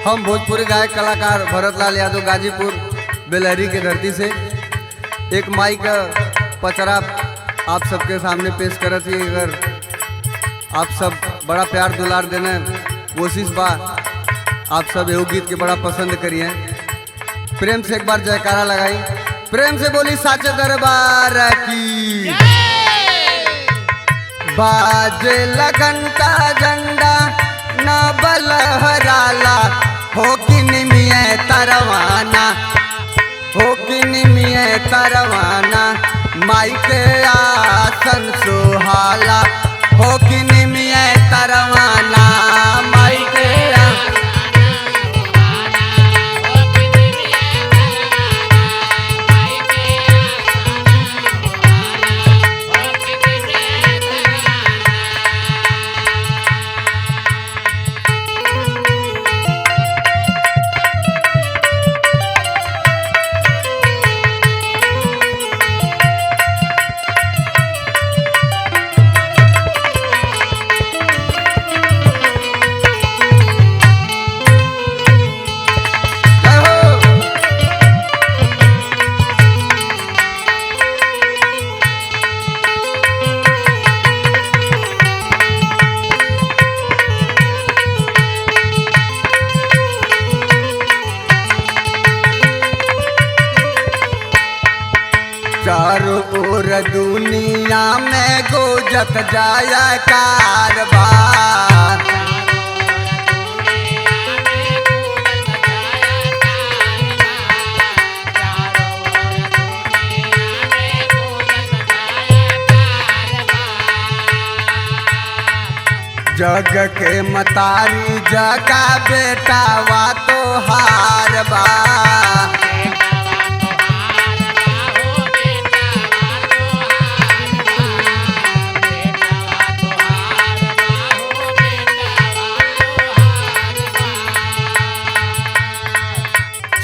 हम भोजपुरी गायक कलाकार भरतलाल यादव गाजीपुर बेलहरी के धरती से एक माई का पचरा आप सबके सामने पेश करत ही। अगर आप सब बड़ा प्यार दुलार देने कोशिश बा, आप सब एहू गीत के बड़ा पसंद करिए। प्रेम से एक बार जयकारा लगाई, प्रेम से बोली साचे दरबार की। बाजे लगंटा झंडा न बलहराला हो कि निमिये तरवाना, हो कि निमिये तरवाना माई के आसन सुहाला, हो कि निमिये तरवाना माई के चारों ओर दुनिया में गुजत जाया कारबार। जग के मतारी जगा बेटा वा तो हार बा।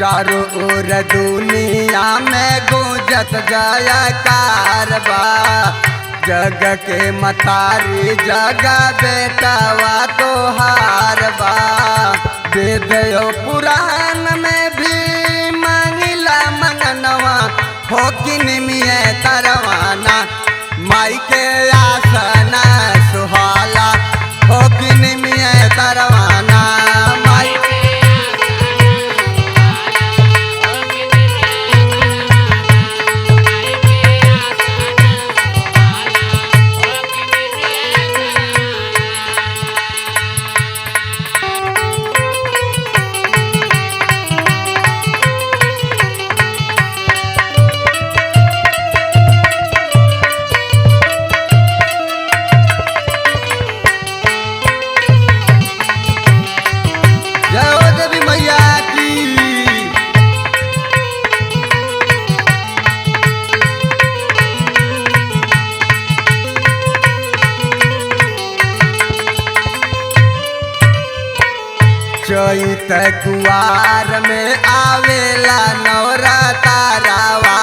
चारों ओर दुनिया में गुजत जाया कारबा। जग के मतारी जग बेटावा तो हारबा। वेद पुराण में भी मांगिला मंगनवा हो कि निमिये तरवाना माई के आसना सुहाला, हो कि निमिये तरवाना माई के चैत कुआर में आवेला नवरातारावा।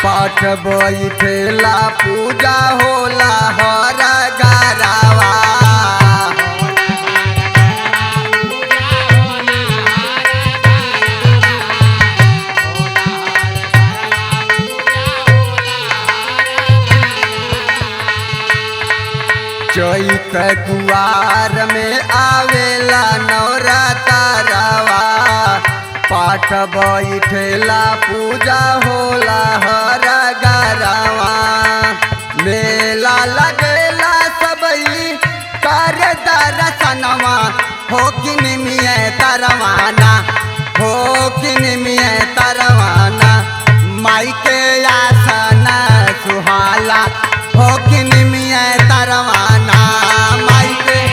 पाठ बैठेला पूजा होला हर गारावा। चैत कुआर में आवेला नवरातारावा। पाठ बैठेला पूजा होला हर गारावा। मेला लगेला सबई कर दर्शनवा हो कि निमिये तरवाना, हो कि निमिये तरवाना माई के आसना सुहाला, हो कि निमिये तरवाना माई के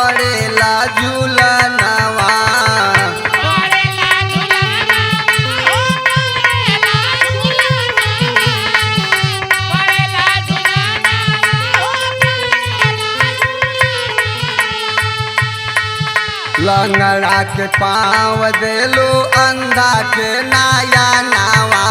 पड़ेला झूलनवा। लंगड़ा के पाँव देलो अंधा के नया नवा।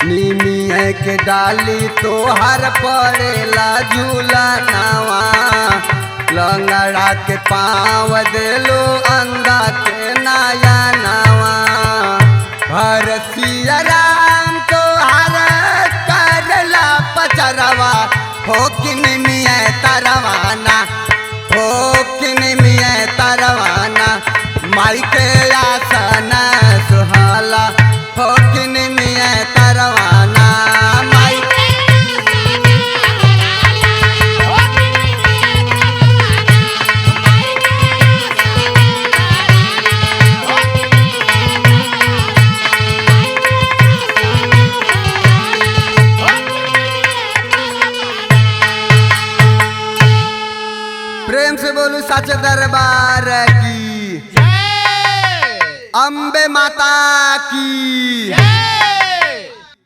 निमिया के डाली तोहर पड़ेला झूलनवा। लंगड़ा के पाँव देलो अंधा के नया नवा। हर सिया राम तोहर करला पचरवा। हो कि निमिया तरवाना, हो कि निमिया तरवाना। माई के आसन सुहाला, हो कि निमिया तरवाना। माई प्रेम से बोलू सच दरबार की, अम्बे माता की।